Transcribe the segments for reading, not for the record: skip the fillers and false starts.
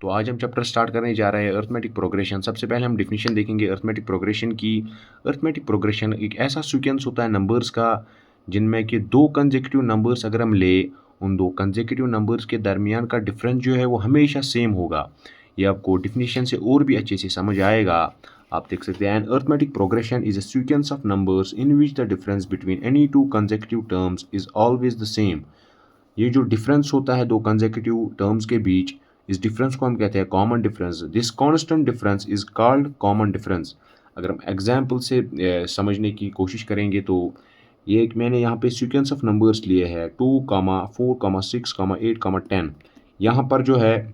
तो आज हम चैप्टर स्टार्ट करने जा रहे हैं अर्थमेटिक प्रोग्रेशन। सबसे पहले हम डिफिनीशन देखेंगे अर्थमेटिक प्रोग्रेशन की। अर्थमेटिक प्रोग्रेशन एक ऐसा सीक्वेंस होता है नंबर्स का जिनमें कि दो कंसेक्यूटिव नंबर्स अगर हम ले, उन दो कंसेक्यूटिव नंबर्स के दरमियान का डिफरेंस जो है वो हमेशा सेम होगा। ये आपको डिफिनीशन से और भी अच्छे से समझ आएगा। आप देख सकते हैं, arithmetic progression is a sequence of numbers in which the difference between any two consecutive terms is always the same. ये जो डिफरेंस होता है दो कंसेक्यूटिव टर्म्स के बीच, इस डिफरेंस को हम कहते हैं common difference. This constant difference is called common difference. अगर हम एग्जांपल से समझने की कोशिश करेंगे तो ये एक मैंने यहाँ पे सीक्वेंस ऑफ नंबर्स लिए हैं 2, 4, 6, 8, 10। यहाँ पर जो है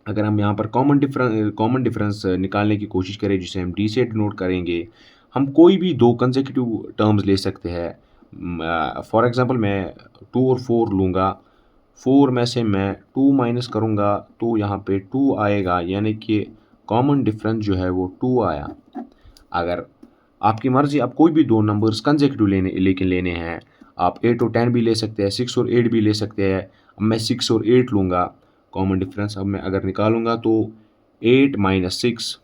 अगर हम यहाँ पर कॉमन डिफरेंस निकालने की कोशिश करें जिसे हम डी से डिनोट करेंगे, हम कोई भी दो कंसेक्यूटिव टर्म्स ले सकते हैं। फॉर एग्जांपल मैं 2 और 4 लूँगा। 4 में से मैं 2 माइनस करूँगा तो यहाँ पे 2 आएगा, यानी कि कॉमन डिफरेंस जो है वो 2 आया। अगर आपकी मर्ज़ी, आप कोई भी दो नंबर्स कंसेक्यूटिव लेने हैं, आप 8 और 10 भी ले सकते हैं, 6 और 8 भी ले सकते हैं। अब मैं 6 और 8 लूँगा, कॉमन डिफरेंस अब मैं अगर निकालूंगा तो 8 माइनस 6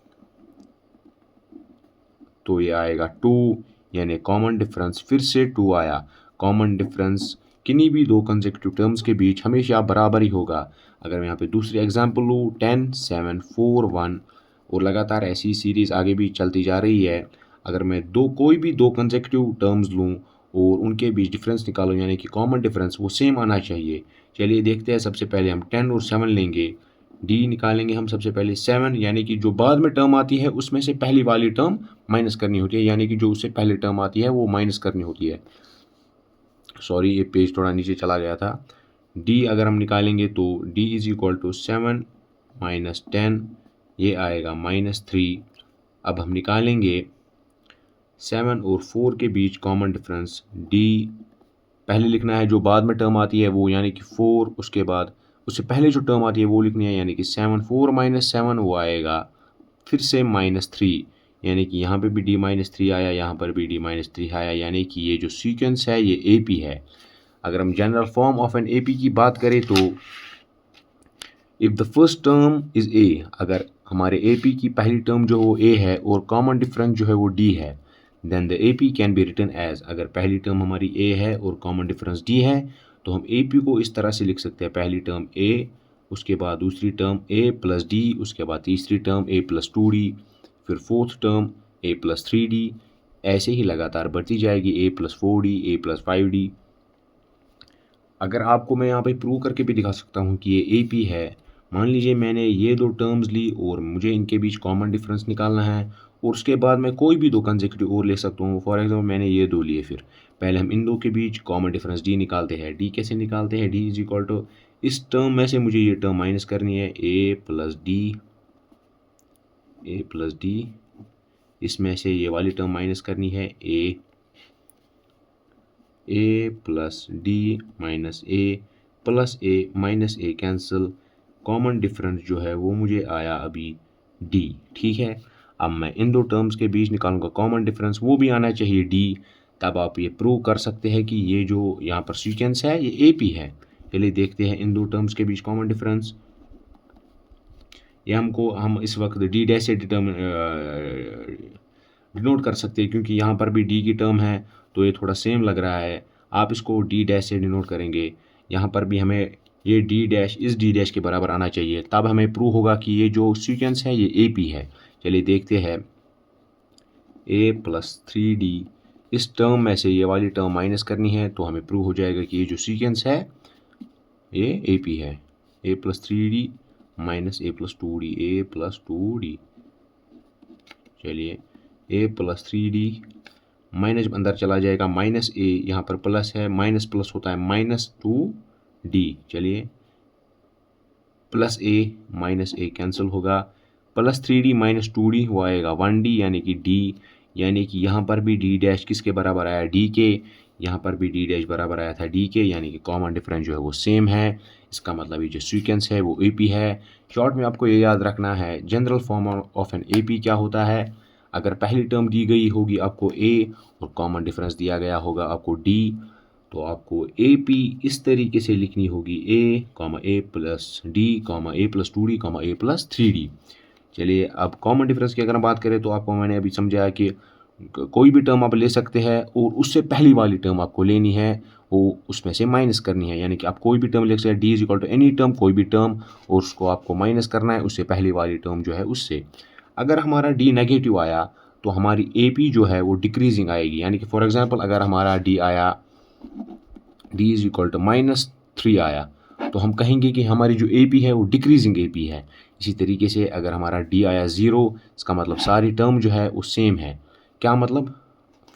तो ये आएगा 2, यानी कॉमन डिफरेंस फिर से 2 आया। कॉमन डिफरेंस किन्हीं भी दो कंसेक्यूटिव टर्म्स के बीच हमेशा बराबर ही होगा। अगर मैं यहाँ पे दूसरी एग्जांपल लूँ 10, 7, 4, 1 और लगातार ऐसी सीरीज़ आगे भी चलती जा रही है। अगर मैं कोई भी दो कंसेक्यूटिव टर्म्स लूँ और उनके बीच डिफरेंस निकालूँ, यानी कि कॉमन डिफरेंस वो सेम आना चाहिए। चलिए देखते हैं। सबसे पहले हम 10 और 7 लेंगे, डी निकालेंगे हम सबसे पहले 7, यानी कि जो बाद में टर्म आती है उसमें से पहली वाली टर्म माइनस करनी होती है, यानी कि जो उससे पहले टर्म आती है वो माइनस करनी होती है। सॉरी, ये पेज थोड़ा नीचे चला गया था। डी अगर हम निकालेंगे तो D is equal to 7 minus 10, ये आएगा -3। अब हम निकालेंगे 7 और 4 के बीच कॉमन डिफरेंस। डी पहले लिखना है जो बाद में टर्म आती है वो, यानी कि 4, उसके बाद उससे पहले जो टर्म आती है वो लिखनी है, यानी कि 7। 4 माइनस 7 वो आएगा फिर से -3, यानी कि यहाँ पे भी d -3 आया, यहाँ पर भी d -3 आया, यानी कि ये जो सीक्वेंस है ये AP है। अगर हम general form of an AP की बात करें तो if the first term is A, अगर हमारे AP की पहली टर्म जो वो A है और कॉमन डिफरेंस जो है वो D है, then the AP can be written as. अगर पहली टर्म हमारी A है और कॉमन डिफरेंस D है तो हम AP को इस तरह से लिख सकते हैं, पहली टर्म A, उसके बाद दूसरी टर्म A प्लस D, उसके बाद तीसरी टर्म A प्लस 2D, फिर fourth term A plus 3D, ऐसे ही लगातार बढ़ती जाएगी A plus 4D, A plus 5D। अगर आपको मैं यहाँ पे प्रूव करके भी दिखा सकता हूँ कि ये AP है। मान लीजिए मैंने ये दो टर्म्स ली और मुझे इनके बीच कॉमन डिफरेंस निकालना है, और उसके बाद मैं कोई भी दो कंसेक्यूटिव और ले सकता हूँ। फॉर एग्जांपल मैंने ये दो लिए, फिर पहले हम इन दो के बीच कॉमन डिफरेंस D निकालते हैं। D कैसे निकालते हैं? D इज इक्वल टू, इस टर्म में से मुझे ये टर्म माइनस करनी है, A प्लस D, इसमें से ये वाली टर्म माइनस करनी है, A plus D minus A plus A minus A cancel, common difference जो है वो मुझे आया अभी D। ठीक है, अब मैं इन दो टर्म्स के बीच निकालूंगा कॉमन डिफरेंस, वो भी आना चाहिए D। तब आप ये प्रूव कर सकते हैं कि ये जो यहाँ पर सीक्वेंस है ये AP है। चलिए देखते हैं इन दो टर्म्स के बीच कॉमन डिफरेंस। ये हम इस वक्त D डैश से डिनोट कर सकते हैं, क्योंकि यहाँ पर भी D की टर्म है तो ये थोड़ा सेम लग रहा है। आप इसको D डैश से डिनोट करेंगे। यहाँ पर भी हमें ये D डैश इस D डैश के बराबर आना चाहिए, तब हमें प्रूव होगा कि ये जो सीक्वेंस है ये AP है। चलिए देखते हैं, A प्लस 3D, इस टर्म में से ये वाली टर्म माइनस करनी है तो हमें प्रूव हो जाएगा कि ये जो सीक्वेंस है ये AP है। A plus 3D minus A plus 2D, A plus 2D। चलिए A प्लस 3D माइनस अंदर चला जाएगा, माइनस A, यहाँ पर प्लस है, माइनस प्लस होता है -2D। चलिए plus A minus A cancel होगा, प्लस 3D माइनस 2D वो आएगा 1D, यानी कि D, यानी कि यहाँ पर भी D डैश किसके बराबर आया? D के। यहाँ पर भी D डैश बराबर आया था D के, यानी कि कॉमन डिफरेंस जो है वो सेम है। इसका मतलब ये जो सीक्वेंस है वो AP है। शॉर्ट में आपको ये याद रखना है, general form of an AP क्या होता है। अगर पहली टर्म दी गई होगी आपको A और कॉमन डिफरेंस दिया गया होगा आपको D, तो आपको ए पी इस तरीके से लिखनी होगी a plus d a plus 2D a plus 3D। चलिए अब कॉमन डिफरेंस की अगर हम बात करें तो आपको मैंने अभी समझाया कि कोई भी टर्म आप ले सकते हैं और उससे पहली वाली टर्म आपको लेनी है, वो उसमें से माइनस करनी है। यानी कि आप कोई भी टर्म लिख सकते हैं, D is equal to any term, कोई भी टर्म, और उसको आपको माइनस करना है उससे पहली वाली टर्म जो है उससे। अगर हमारा डी नेगेटिव आया तो हमारी ए पी जो है वो डिक्रीजिंग आएगी। यानी कि फॉर एग्जांपल अगर हमारा डी आया, डी इज इक्वल टू -3 आया, तो हम कहेंगे कि हमारी जो ए पी है वो डिक्रीजिंग ए पी है। इसी तरीके से अगर हमारा डी आया 0, इसका मतलब सारी टर्म जो है वो सेम है। क्या मतलब?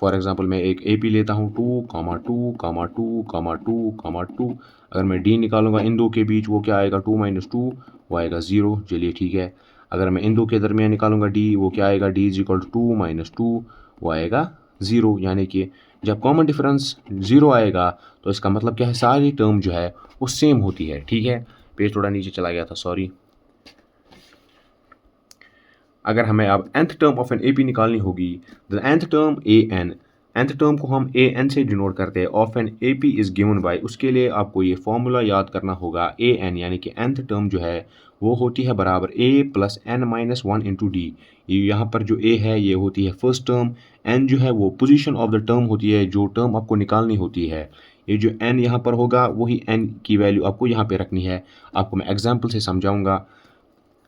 फॉर एग्जांपल मैं एक ए पी लेता हूँ 2, 2, 2, 2। अगर मैं डी निकालूंगा इन दो के बीच, वो क्या आएगा? 2 - 2, वो आएगा 0। चलिए ठीक है। अगर मैं इन दो के दरमियान निकालूंगा डी, वो क्या आएगा? डी इज इक्वल टू 2 - 2, वो आएगा 0। यानी कि जब कॉमन डिफरेंस 0 आएगा तो इसका मतलब क्या है? सारी टर्म जो है वो सेम होती है। ठीक है, पेज थोड़ा नीचे चला गया था, सॉरी। अगर हमें अब nth term of an A P निकालनी होगी, the nth term A N, nth term को हम ए एन से डिनोट करते हैं। Of an A P is given by, उसके लिए आपको ये फॉर्मूला याद करना होगा ए एन, यानी कि nth टर्म जो है वो होती है बराबर a plus n minus 1 into D. ये यहाँ पर जो a है ये होती है फर्स्ट टर्म, n जो है वो पोजीशन ऑफ द टर्म होती है, जो टर्म आपको निकालनी होती है। ये जो n यहाँ पर होगा वही n की वैल्यू आपको यहाँ पे रखनी है। आपको मैं एग्जाम्पल से समझाऊंगा।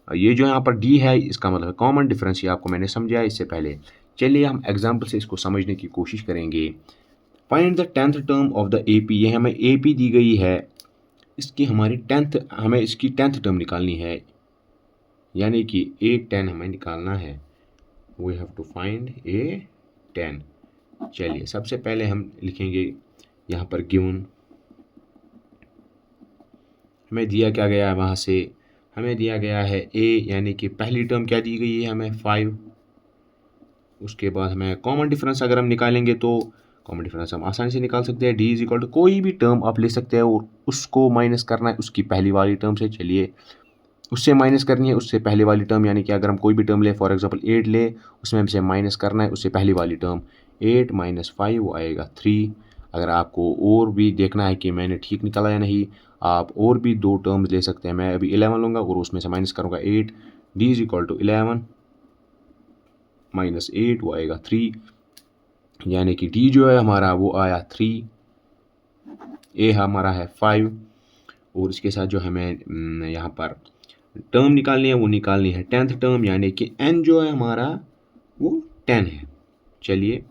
ये जो यहाँ पर डी है इसका मतलब कॉमन डिफरेंस, ये आपको मैंने समझाया इससे पहले। चलिए हम एग्जाम्पल से इसको समझने की कोशिश करेंगे। Find the 10th term of the A P. ये हमें ए पी दी गई है, इसकी हमारी 10th, हमें इसकी 10th टर्म निकालनी है, यानी कि A10 हमें निकालना है। We have to find A10। चलिए सबसे पहले हम लिखेंगे यहाँ पर गिवन, हमें दिया क्या गया है, वहाँ से हमें दिया गया है a, यानी कि पहली टर्म क्या दी गई है हमें 5। उसके बाद हमें कॉमन डिफरेंस अगर हम निकालेंगे तो कॉमन डिफरेंस हम आसानी से निकाल सकते हैं। d इज इक्वल टू कोई भी टर्म आप ले सकते हैं और उसको माइनस करना है उसकी पहली वाली टर्म से। चलिए उससे माइनस करनी है उससे पहली वाली टर्म, यानी कि अगर हम कोई भी टर्म ले, फॉर एग्जांपल 8 ले, उसमें हमसे माइनस करना है उससे पहली वाली टर्म। 8 - 5 वो आएगा 3। अगर आपको और भी देखना है कि मैंने ठीक निकाला या नहीं, आप और भी दो टर्म्स ले सकते हैं। मैं अभी 11 लूँगा और उसमें से माइनस करूँगा 8। d इज इक्वल टू 11 - 8 वो आएगा 3, यानी कि d जो है हमारा वो आया 3, a हमारा है 5, और इसके साथ जो हमें यहाँ पर टर्म निकालनी है वो निकालनी है 10th टर्म, यानी कि n जो है हमारा वो 10 है। चलिए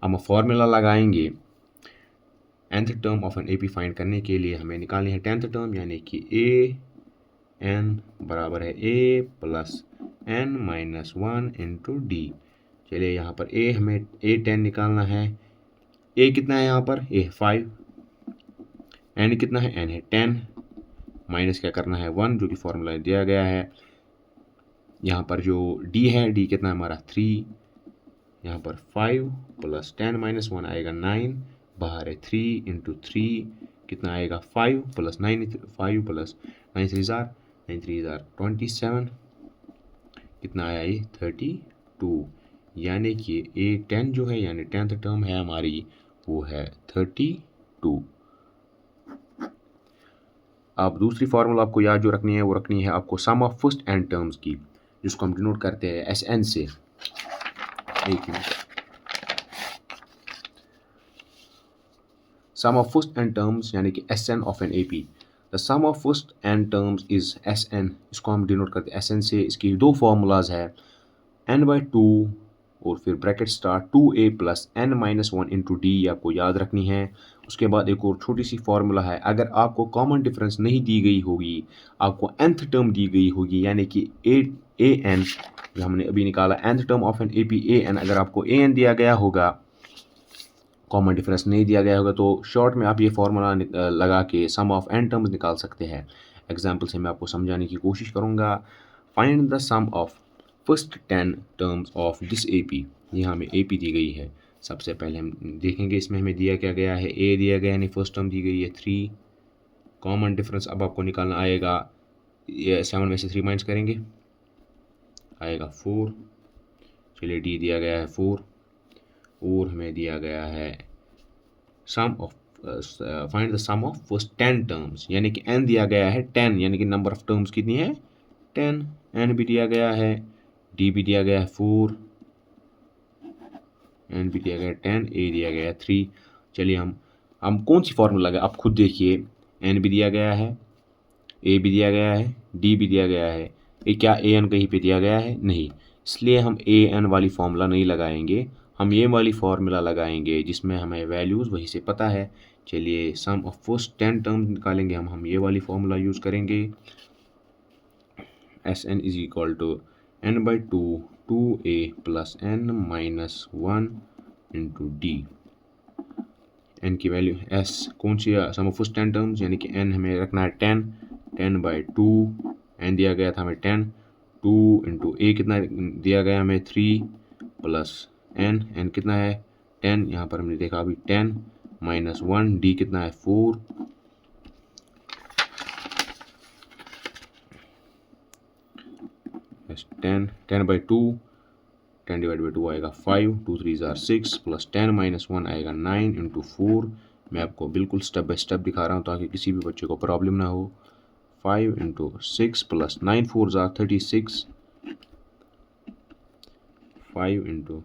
हम फॉर्मूला लगाएंगे nth term of an A P find करने के लिए। हमें निकालनी है 10th टर्म, यानी कि a n बराबर है a plus n minus 1 into D. चलिए यहाँ पर a हमें A10 निकालना है। a कितना है यहाँ पर? a 5, n कितना है? n है 10, माइनस क्या करना है 1, जो कि फॉर्मूला दिया गया है। यहाँ पर जो d है, d कितना है हमारा 3, यहाँ पर 5 प्लस 10 माइनस 1 आएगा 9, बाहर है 3 इंटू 3 कितना आएगा 5 प्लस 9, 5 प्लस 9 3 ज़ार 9 3 ज़ार 27, कितना आया ये 32, यानी कि A10 जो है यानी 10th टर्म है हमारी वो है 32। अब दूसरी फार्मूला आपको याद जो रखनी है वो रखनी है आपको sum of first and terms की, जिसको हम डिनोट करते हैं SN से। एक मिनट, sum of first and terms यानी कि SN of an AP। The sum of first and terms is SN, इसको हम डिनोट करते हैं SN से। इसकी दो फार्मूलाज है, n/2 और फिर bracket start 2a plus n minus 1 into D, आपको याद रखनी है। उसके बाद एक और छोटी सी फार्मूला है, अगर आपको कॉमन डिफरेंस नहीं दी गई होगी, आपको nth टर्म दी गई होगी, यानी कि an जो हमने अभी निकाला nth term of an AP an, अगर आपको an दिया गया होगा, कॉमन डिफरेंस नहीं दिया गया होगा, तो शॉर्ट में आप ये फार्मूला लगा के सम ऑफ n टर्म्स निकाल सकते हैं। एग्जाम्पल से मैं आपको समझाने की कोशिश करूँगा। Find the sum of first 10 terms of this AP। यहाँ हमें AP दी गई है। सबसे पहले हम देखेंगे इसमें हमें दिया क्या गया है, A दिया गया यानी फर्स्ट टर्म दी गई है 3। कॉमन डिफरेंस अब आपको निकालना आएगा, ये 7 में से 3 माइनस करेंगे आएगा 4। चलिए D दिया गया है 4, और हमें दिया गया है sum of find the sum of first 10 terms, यानी कि n दिया गया है 10, यानी कि नंबर ऑफ टर्म्स कितनी है 10, n भी दिया गया है, d भी दिया गया है 4, n भी दिया गया है 10, a दिया गया है 3। चलिए हम कौन सी फॉर्मूला लगाए, आप खुद देखिए, n भी दिया गया है, a भी दिया गया है, d भी दिया गया है, ये क्या a n कहीं पे दिया गया है नहीं, इसलिए हम a n वाली फॉर्मूला नहीं लगाएंगे, हम ये वाली फार्मूला लगाएंगे जिसमें हमें वैल्यूज़ वहीं से पता है। चलिए सम ऑफ फर्स्ट 10 टर्म निकालेंगे हम ये वाली फार्मूला यूज़ करेंगे, S N is equal to n by 2 2a plus n minus 1 into D. n की वैल्यू s कौन सी है, सम ऑफ फर्स्ट 10 टर्म्स, यानी कि n हमें रखना है 10, 10 बाई 2, n दिया गया था हमें 10, 2 इंटू a कितना दिया गया हमें 3 प्लस n कितना है 10, यहाँ पर हमने देखा अभी 10 माइनस 1, d कितना है 4, यस 10 बाई 2, 10 डिवाइड बाई 2 आएगा 5, 2 3 ज़ार 6 प्लस 10 माइनस 1 आएगा 9 इंटू 4। मैं आपको बिल्कुल स्टेप बाय स्टेप दिखा रहा हूँ ताकि किसी भी बच्चे को प्रॉब्लम ना हो। 5 इंटू 6 प्लस 9 4 ज़ार 36, 5 इंटू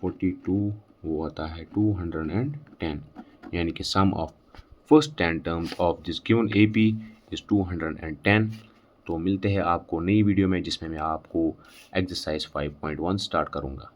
42 वो आता है 210, यानी कि sum of first 10 terms of this given AP is 210। तो मिलते हैं आपको नई वीडियो में जिसमें मैं आपको एक्सरसाइज 5.1 स्टार्ट करूँगा।